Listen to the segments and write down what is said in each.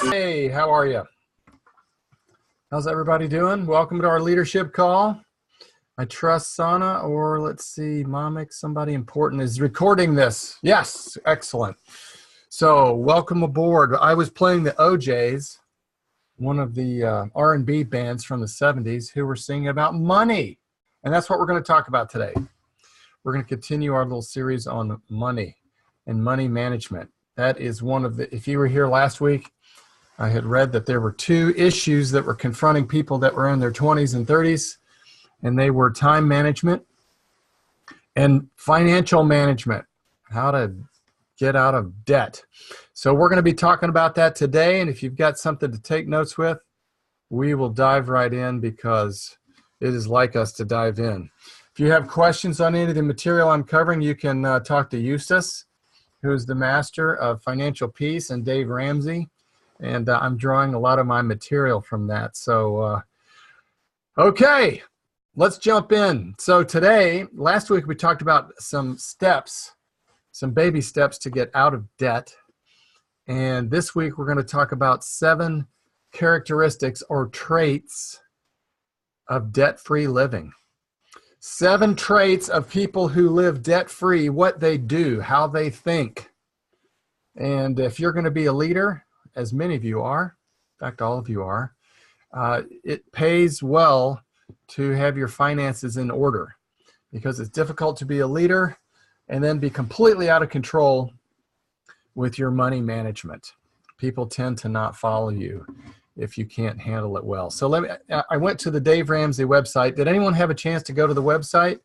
Hey, how are you? How's everybody doing? Welcome to our leadership call. I trust Sana, or let's see, Momik, somebody important is recording this. Yes, excellent. So welcome aboard. I was playing the OJs, one of the R&B bands from the 70s who were singing about money. And that's what we're going to talk about today. We're going to continue our little series on money and money management. That is one of the, if you were here last week, I had read that there were two issues that were confronting people that were in their 20s and 30s, and they were time management and financial management, how to get out of debt. So we're going to be talking about that today, and if you've got something to take notes with, we will dive right in because it is like us to dive in. If you have questions on any of the material I'm covering, you can talk to Eustace, who's the master of financial peace, and Dave Ramsey. And I'm drawing a lot of my material from that. So, okay, let's jump in. So today, last week we talked about some steps, some baby steps to get out of debt. And this week we're going to talk about 7 characteristics or traits of debt-free living. 7 traits of people who live debt-free, what they do, how they think. And if you're going to be a leader, as many of you are, in fact, all of you are, it pays well to have your finances in order because it's difficult to be a leader and then be completely out of control with your money management. People tend to not follow you if you can't handle it well. So I went to the Dave Ramsey website. Did anyone have a chance to go to the website?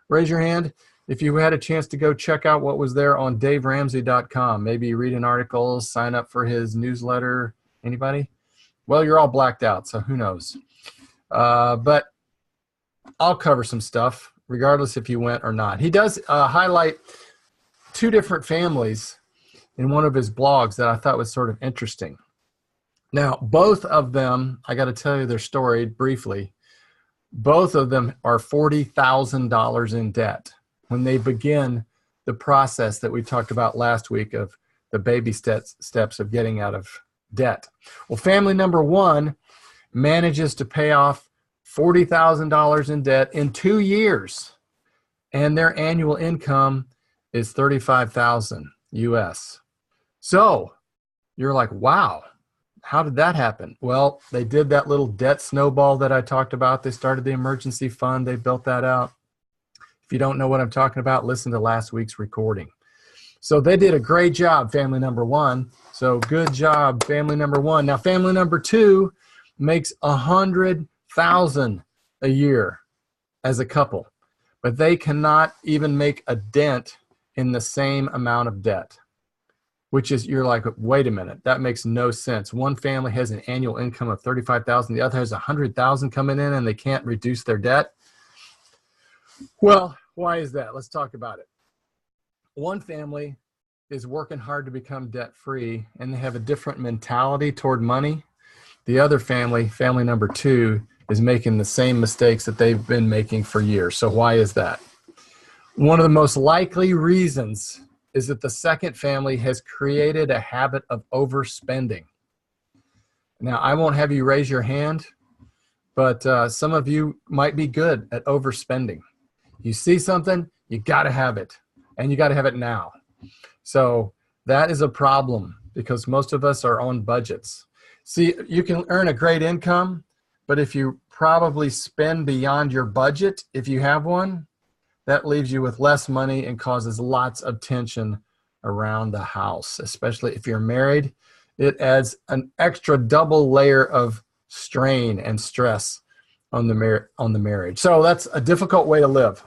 Raise your hand if you had a chance to go check out what was there on daveramsey.com. Maybe read an article, sign up for his newsletter. Anybody? Well, you're all blacked out, so who knows? But I'll cover some stuff, regardless if you went or not. He does highlight 2 different families in one of his blogs that I thought was sort of interesting. Now, both of them, I got to tell you their story briefly. Both of them are $40,000 in debt when they begin the process that we talked about last week of the baby steps of getting out of debt. Well, family number 1 manages to pay off $40,000 in debt in 2 years, and their annual income is $35,000 US. So you're like, wow. How did that happen? Well, they did that little debt snowball that I talked about. They started the emergency fund. They built that out. If you don't know what I'm talking about, listen to last week's recording. So they did a great job, family number 1. So good job, family number 1. Now, family number 2 makes $100,000 a year as a couple, but they cannot even make a dent in the same amount of debt. Which is, you're like, wait a minute, that makes no sense. One family has an annual income of $35,000, the other has $100,000 coming in, and they can't reduce their debt. Well, why is that? Let's talk about it. One family is working hard to become debt-free, and they have a different mentality toward money. The other family, family number 2, is making the same mistakes that they've been making for years. So why is that? One of the most likely reasons is that the second family has created a habit of overspending. Now, I won't have you raise your hand, but some of you might be good at overspending. You see something, you gotta have it, and you gotta have it now. So that is a problem because most of us are on budgets. See, you can earn a great income, but if you probably spend beyond your budget, if you have one, that leaves you with less money and causes lots of tension around the house, especially if you're married. It adds an extra double layer of strain and stress on the marriage. So that's a difficult way to live.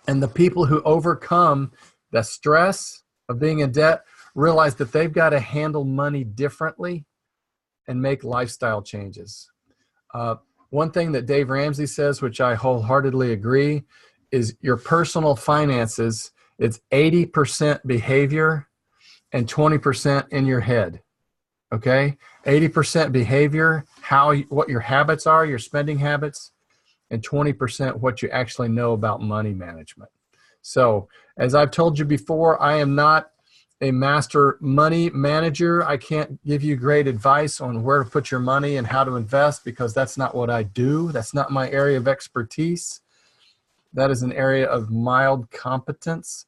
And the people who overcome the stress of being in debt realize that they've got to handle money differently and make lifestyle changes. One thing that Dave Ramsey says, which I wholeheartedly agree, is your personal finances, it's 80% behavior and 20% in your head, okay? 80% behavior, what your habits are, your spending habits, and 20% what you actually know about money management. So as I've told you before, I am not a master money manager. I can't give you great advice on where to put your money and how to invest because that's not what I do. That's not my area of expertise. That is an area of mild competence.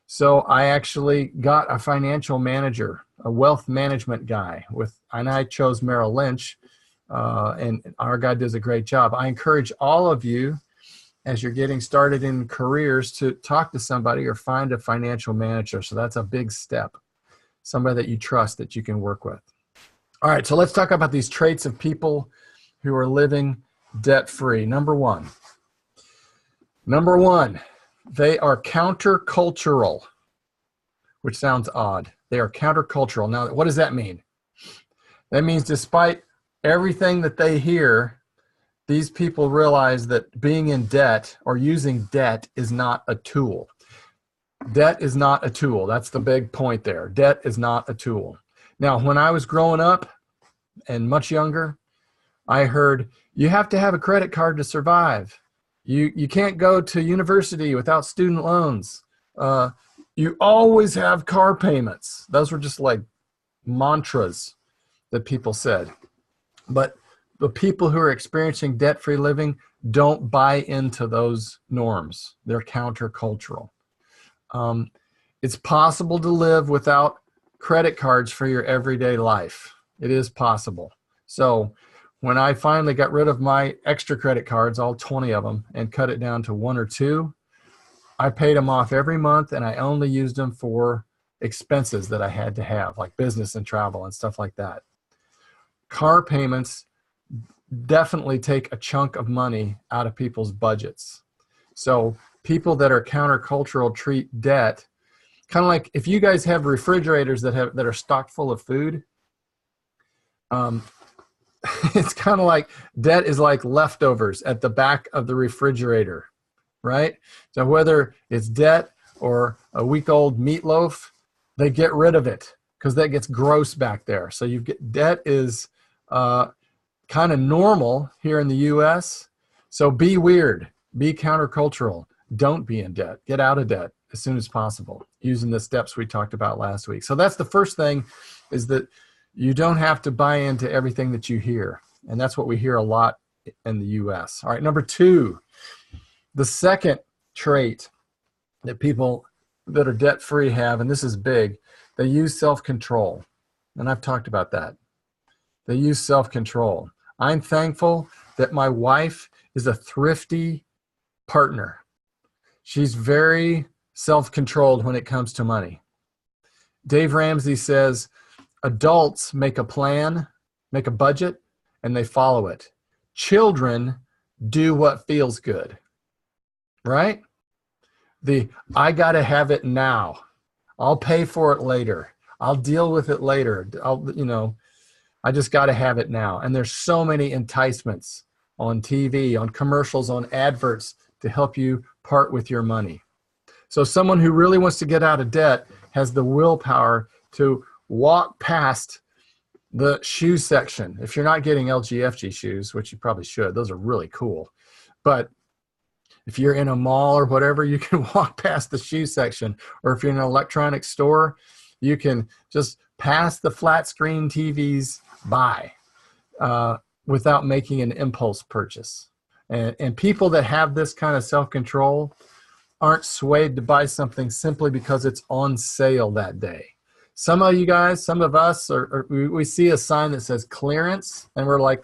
So I actually got a financial manager, a wealth management guy and I chose Merrill Lynch, and our guy does a great job. I encourage all of you, as you're getting started in careers, to talk to somebody or find a financial manager. So that's a big step. Somebody that you trust that you can work with. All right, so let's talk about these traits of people who are living debt-free. Number one, they are countercultural, which sounds odd. They are countercultural. Now, what does that mean? That means despite everything that they hear, these people realize that being in debt or using debt is not a tool. Debt is not a tool. That's the big point there. Debt is not a tool. Now, when I was growing up and much younger, I heard you have to have a credit card to survive. You can't go to university without student loans. You always have car payments. Those were just like mantras that people said. But the people who are experiencing debt-free living don't buy into those norms. They're countercultural. It's possible to live without credit cards for your everyday life. It is possible. So when I finally got rid of my extra credit cards, all 20 of them, and cut it down to 1 or 2, I paid them off every month, and I only used them for expenses that I had to have, like business and travel and stuff like that. Car payments definitely take a chunk of money out of people's budgets. So people that are countercultural treat debt kind of like if you guys have refrigerators that are stocked full of food. It's kind of like debt is like leftovers at the back of the refrigerator, right? So whether it's debt or a week-old meatloaf, they get rid of it because that gets gross back there. So debt is kind of normal here in the U.S. So be weird, be countercultural. Don't be in debt. Get out of debt as soon as possible using the steps we talked about last week. So that's the first thing, is that you don't have to buy into everything that you hear. And that's what we hear a lot in the U.S. All right, number 2, the second trait that people that are debt-free have, and this is big, they use self-control. And I've talked about that. They use self-control. I'm thankful that my wife is a thrifty partner. She's very self-controlled when it comes to money. Dave Ramsey says, adults make a plan, make a budget, and they follow it. Children do what feels good, right? I got to have it now. I'll pay for it later. I'll deal with it later. I just got to have it now. And there's so many enticements on TV, on commercials, on adverts to help you part with your money. So someone who really wants to get out of debt has the willpower to walk past the shoe section. If you're not getting LGFG shoes, which you probably should, those are really cool. But if you're in a mall or whatever, you can walk past the shoe section. Or if you're in an electronics store, you can just pass the flat screen TVs by without making an impulse purchase. And people that have this kind of self-control aren't swayed to buy something simply because it's on sale that day. Some of you guys, some of us, we see a sign that says clearance, and we're like,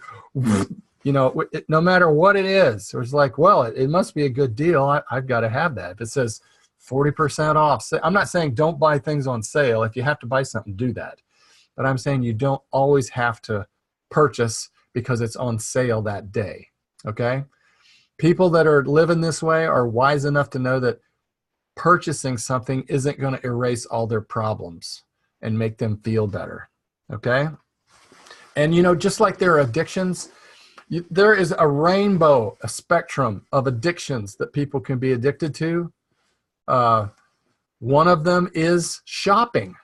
no matter what it is, it's like, well, it must be a good deal. I've got to have that. If it says 40% off, I'm not saying don't buy things on sale. If you have to buy something, do that. But I'm saying you don't always have to purchase because it's on sale that day, okay? People that are living this way are wise enough to know that purchasing something isn't going to erase all their problems and make them feel better, okay? And, just like there are addictions, there is a rainbow, a spectrum of addictions that people can be addicted to. One of them is shopping.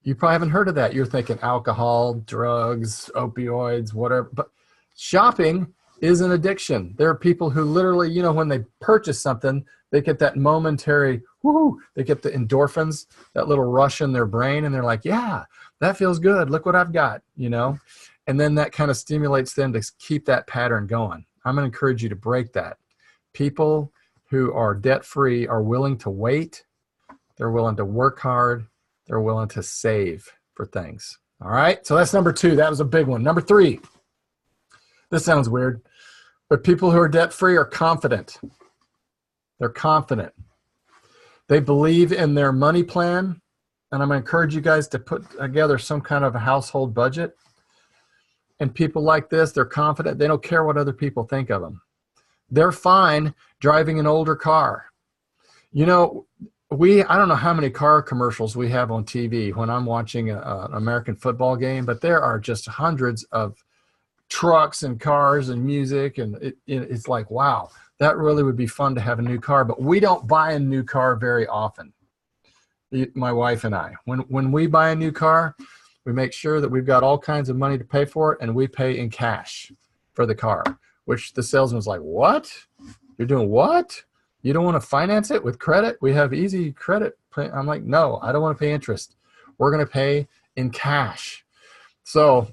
You probably haven't heard of that. You're thinking alcohol, drugs, opioids, whatever. But shopping is an addiction. There are people who literally, you know, when they purchase something, they get that momentary, woohoo, they get the endorphins, that little rush in their brain, and they're like, yeah, that feels good. Look what I've got, you know? And then that kind of stimulates them to keep that pattern going. I'm going to encourage you to break that. People who are debt-free are willing to wait. They're willing to work hard. They're willing to save for things. All right, so that's number 2. That was a big one. Number 3, this sounds weird, but people who are debt-free are confident. They're confident. They believe in their money plan, and I'm going to encourage you guys to put together some kind of a household budget. And people like this, they're confident. They don't care what other people think of them. They're fine driving an older car. You know, I don't know how many car commercials we have on TV when I'm watching an American football game, but there are just hundreds of trucks and cars and music, and it's like, wow, that really would be fun to have a new car. But we don't buy a new car very often, my wife and I. When we buy a new car, we make sure that we've got all kinds of money to pay for it, and we pay in cash for the car, which the salesman's like, what? You're doing what? You don't want to finance it with credit? We have easy credit. I'm like, no, I don't want to pay interest. We're going to pay in cash. So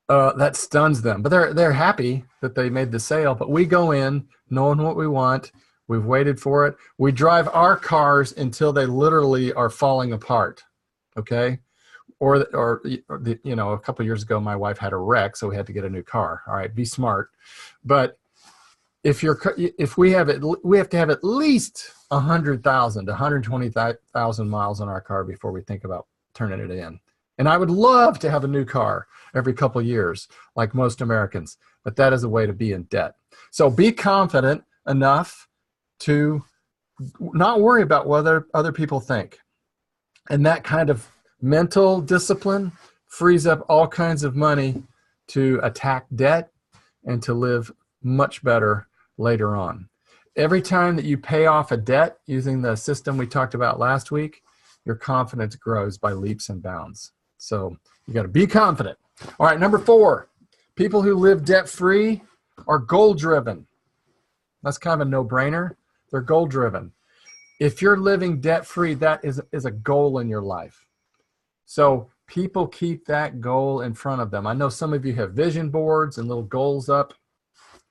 that stuns them. But they're happy that they made the sale. But we go in knowing what we want. We've waited for it. We drive our cars until they literally are falling apart, okay? Or you know, a couple of years ago, my wife had a wreck, so we had to get a new car. All right, be smart. But if we have to have at least 100,000 to 120,000 miles on our car before we think about turning it in. And I would love to have a new car every couple of years, like most Americans, but that is a way to be in debt. So be confident enough to not worry about what other people think. And that kind of mental discipline frees up all kinds of money to attack debt and to live much better later on. Every time that you pay off a debt using the system we talked about last week, your confidence grows by leaps and bounds. So you got to be confident. All right, number 4, people who live debt-free are goal-driven. That's kind of a no-brainer. They're goal-driven. If you're living debt-free, that is a goal in your life. So people keep that goal in front of them. I know some of you have vision boards and little goals up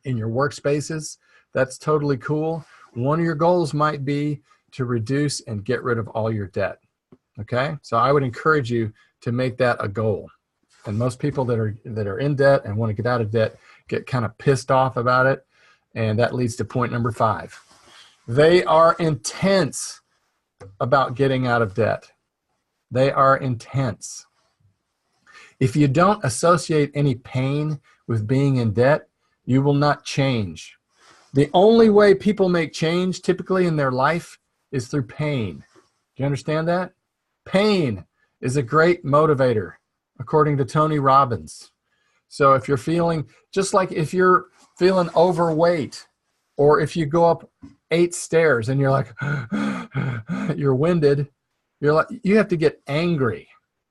in your workspaces. That's totally cool. One of your goals might be to reduce and get rid of all your debt. Okay, so I would encourage you to make that a goal. And most people that are in debt and want to get out of debt get kind of pissed off about it, and that leads to point number 5. They are intense about getting out of debt. They are intense. If you don't associate any pain with being in debt, you will not change. The only way people make change typically in their life is through pain. Do you understand that? Pain is a great motivator, according to Tony Robbins. So if you're feeling, just like if you're feeling overweight, or if you go up 8 stairs and you're like, you're winded, you have to get angry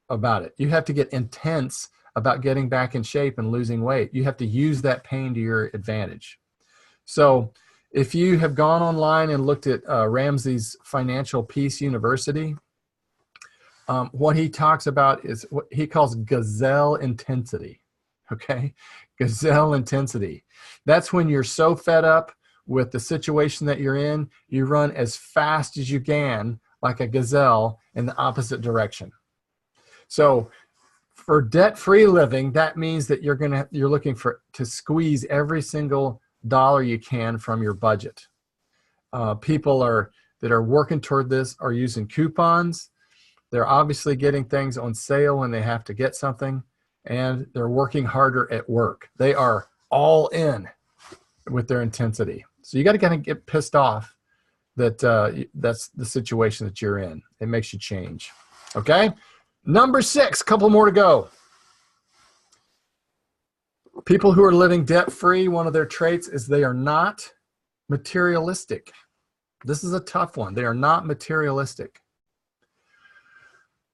about it. You have to get intense about getting back in shape and losing weight. You have to use that pain to your advantage. So if you have gone online and looked at Ramsey's Financial Peace University, what he talks about is what he calls gazelle intensity, okay? Gazelle intensity. That's when you're so fed up with the situation that you're in, you run as fast as you can, like a gazelle, in the opposite direction. So for debt-free living, that means that you're looking to squeeze every single dollar you can from your budget. People that are working toward this are using coupons. They're obviously getting things on sale when they have to get something, and they're working harder at work. They are all in with their intensity. So you got to kind of get pissed off that that's the situation that you're in. It makes you change. Okay? Number 6, couple more to go. People who are living debt-free, one of their traits is they are not materialistic. This is a tough one. They are not materialistic.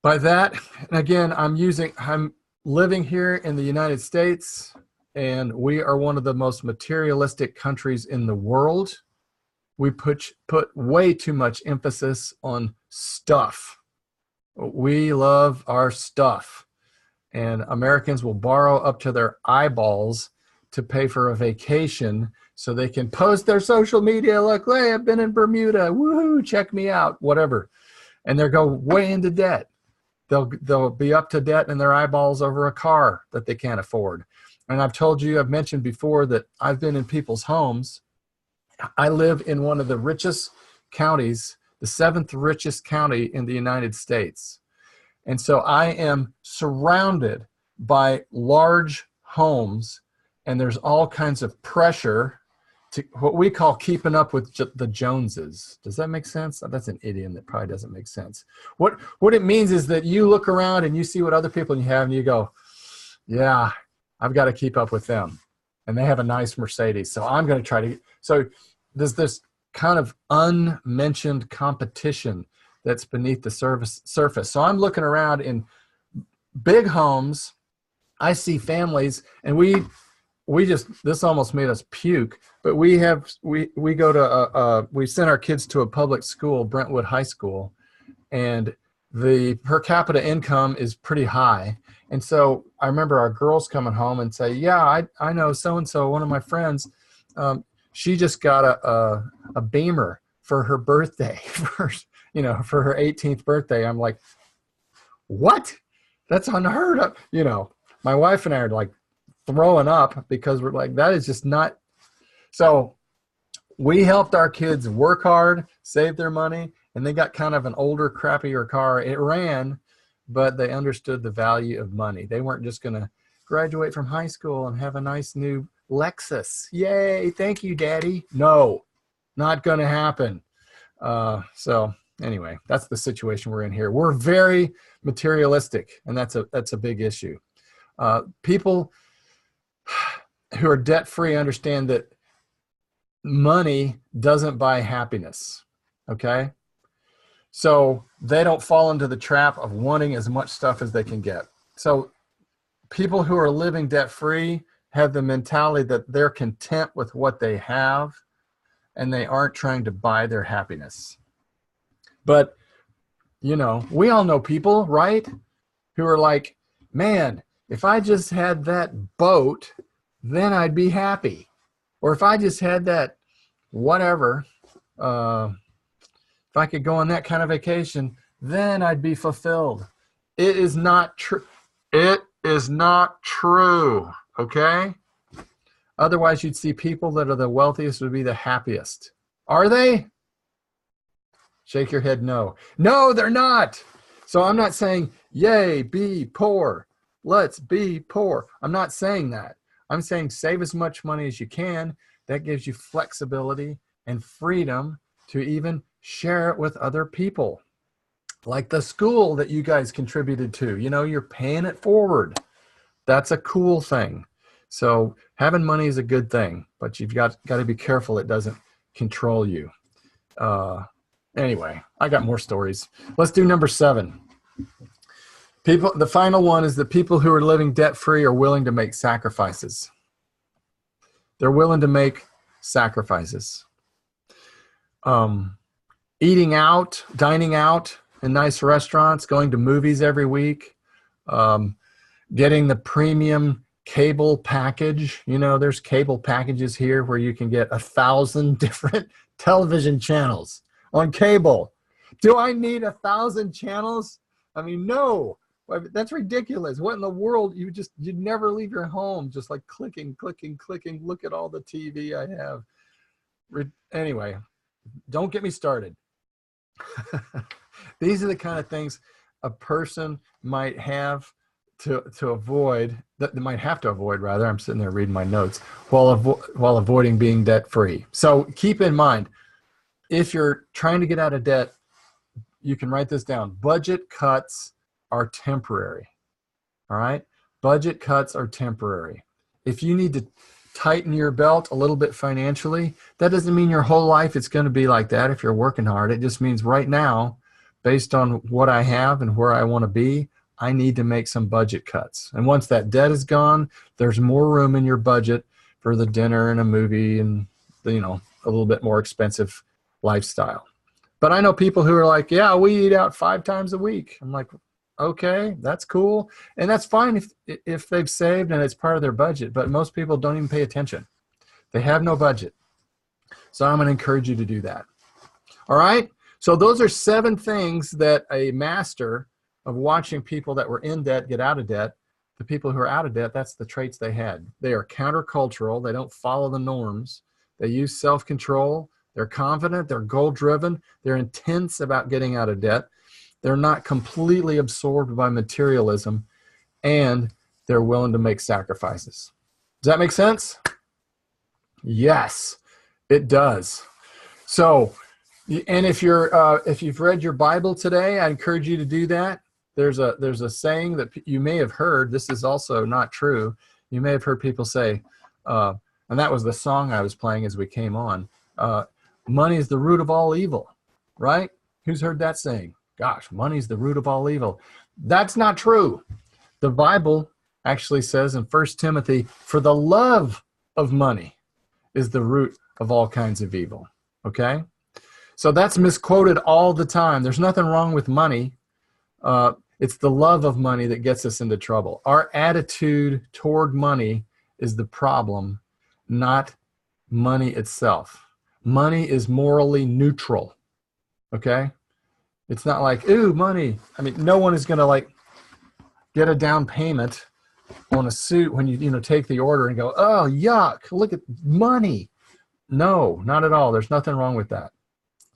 By that, and again, I'm living here in the United States. and we are one of the most materialistic countries in the world. We put way too much emphasis on stuff. We love our stuff. And Americans will borrow up to their eyeballs to pay for a vacation so they can post their social media, like, hey, I've been in Bermuda, woohoo, check me out, whatever. And they'll go way into debt. They'll be up to debt in their eyeballs over a car that they can't afford. And I've mentioned before that I've been in people's homes. I live in one of the richest counties, the 7th richest county in the United States. And so I am surrounded by large homes, and there's all kinds of pressure to what we call keeping up with the Joneses. Does that make sense? That's an idiom that probably doesn't make sense. What it means is that you look around and you see what other people you have, and you go, yeah, I've got to keep up with them. And they have a nice Mercedes, so I'm going to try to. So there's this kind of unmentioned competition that's beneath the surface. So I'm looking around in big homes. I see families, and we just, this almost made us puke, but we go to we sent our kids to a public school, Brentwood High School, and the per capita income is pretty high. And so I remember our girls coming home and say, yeah, I know so-and-so, one of my friends, she just got a Beamer for her birthday, for her 18th birthday. I'm like, what? That's unheard of. My wife and I are like throwing up because we're like, that is just not. So we helped our kids work hard, save their money, and they got kind of an older, crappier car. It ran, but they understood the value of money. They weren't just going to graduate from high school and have a nice new Lexus. Yay, thank you, Daddy. No, not going to happen. So anyway, that's the situation we're in here. We're very materialistic, and that's a big issue. People who are debt-free understand that money doesn't buy happiness, okay? So they don't fall into the trap of wanting as much stuff as they can get. So people who are living debt-free have the mentality that they're content with what they have, and they aren't trying to buy their happiness. But, we all know people, right, who are like, man, if I just had that boat, then I'd be happy. Or if I just had that whatever, if I could go on that kind of vacation, then I'd be fulfilled. It is not true. It is not true, okay? Otherwise, you'd see people that are the wealthiest would be the happiest. Are they? Shake your head no. No, they're not. So I'm not saying, yay, be poor. Let's be poor. I'm not saying that. I'm saying save as much money as you can. That gives you flexibility and freedom to even share it with other people. Like the school that you guys contributed to. You're paying it forward. That's a cool thing. So having money is a good thing, but you've got to be careful it doesn't control you. Anyway, I got more stories. Let's do number 7. The final one is that people who are living debt-free are willing to make sacrifices. They're willing to make sacrifices. Eating out, dining out in nice restaurants, going to movies every week, getting the premium cable package. There's cable packages here where you can get 1,000 different television channels on cable. Do I need 1,000 channels? I mean, no. That's ridiculous. What in the world? You'd never leave your home just like clicking. Look at all the TV I have. Anyway, don't get me started. These are the kind of things a person might have to avoid, that they might have to avoid rather. I'm sitting there reading my notes while avoiding being debt free. So keep in mind, if you're trying to get out of debt, you can write this down. Budget cuts are temporary. All right? Budget cuts are temporary. If you need to tighten your belt a little bit financially, that doesn't mean your whole life it's going to be like that if you're working hard. It just means right now, based on what I have and where I want to be, I need to make some budget cuts. And once that debt is gone, there's more room in your budget for the dinner and a movie and, you know, a little bit more expensive lifestyle. But I know people who are like, yeah, we eat out 5 times a week. I'm like, okay, that's cool. And that's fine if they've saved and it's part of their budget. But most people don't even pay attention. They have no budget. So I'm going to encourage you to do that. All right? So those are 7 things that a master of watching people that were in debt get out of debt. The people who are out of debt, that's the traits they had. They are countercultural. They don't follow the norms. They use self-control. They're confident. They're goal-driven. They're intense about getting out of debt. They're not completely absorbed by materialism. And they're willing to make sacrifices. Does that make sense? Yes, it does. So, and if you've read your Bible today, I encourage you to do that. There's a saying that you may have heard. This is also not true. You may have heard people say, and that was the song I was playing as we came on. Money is the root of all evil, right? Who's heard that saying? Gosh, money's the root of all evil. That's not true. The Bible actually says in 1 Timothy, for the love of money is the root of all kinds of evil. Okay? So that's misquoted all the time. There's nothing wrong with money. It's the love of money that gets us into trouble. Our attitude toward money is the problem, not money itself. Money is morally neutral. Okay? It's not like, ooh, money. I mean, no one is going to like get a down payment on a suit when you take the order and go, oh, yuck, look at money. No, not at all. There's nothing wrong with that.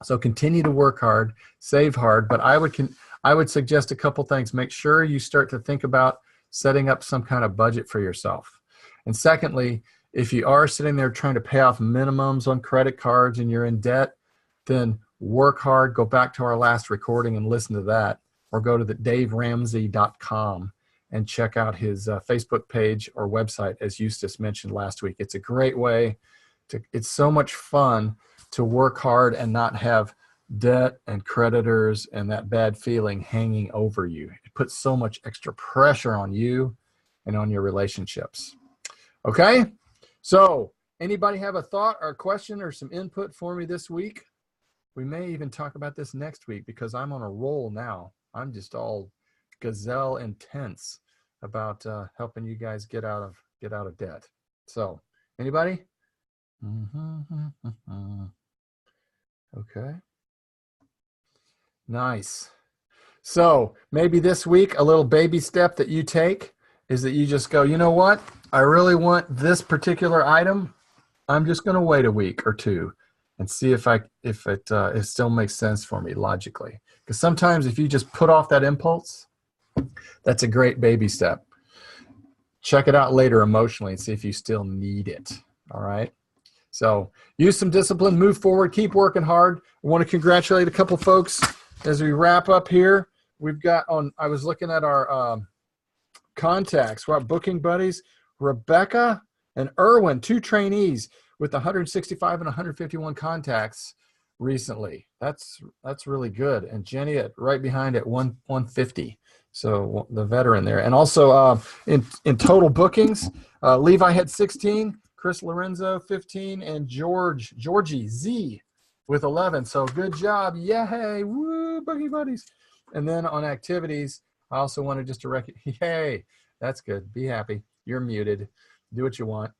So continue to work hard, save hard, but I would suggest a couple things. Make sure you start to think about setting up some kind of budget for yourself. And secondly, if you are sitting there trying to pay off minimums on credit cards and you're in debt, then work hard. Go back to our last recording and listen to that, or go to the daveramsey.com and check out his Facebook page or website, as Eustace mentioned last week. It's a great way it's so much fun to work hard and not have debt and creditors and that bad feeling hanging over you. It puts so much extra pressure on you and on your relationships. Okay? So, anybody have a thought or a question or some input for me this week? We may even talk about this next week because I'm on a roll now. I'm just all gazelle intense about helping you guys get out of debt. So, anybody? Okay. Nice. So maybe this week, a little baby step that you take is that you just go, you know what? I really want this particular item. I'm just going to wait a week or 2 and see if it still makes sense for me logically. Because sometimes if you just put off that impulse, that's a great baby step. Check it out later emotionally and see if you still need it. All right. So use some discipline, move forward, keep working hard. I want to congratulate a couple folks as we wrap up here. We've got I was looking at our contacts, our booking buddies, Rebecca and Erwin, 2 trainees with 165 and 151 contacts recently. That's really good. And Jenny right behind at 150. So the veteran there. And also in total bookings, Levi had 16. Chris Lorenzo, 15, and Georgie Z with 11. So good job. Yay. Woo, Boogie Buddies. And then on activities, I also wanted just to yay. That's good. Be happy. You're muted. Do what you want.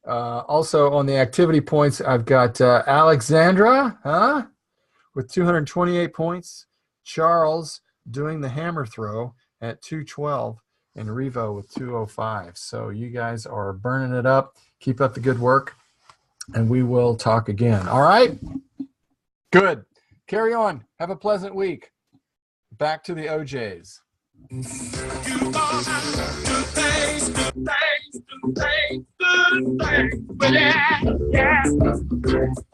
Also on the activity points, I've got Alexandra with 228 points. Charles doing the hammer throw at 212. And Revo with 205. So you guys are burning it up. Keep up the good work, and we will talk again. All right? Good. Carry on. Have a pleasant week. Back to the OJs. Good things.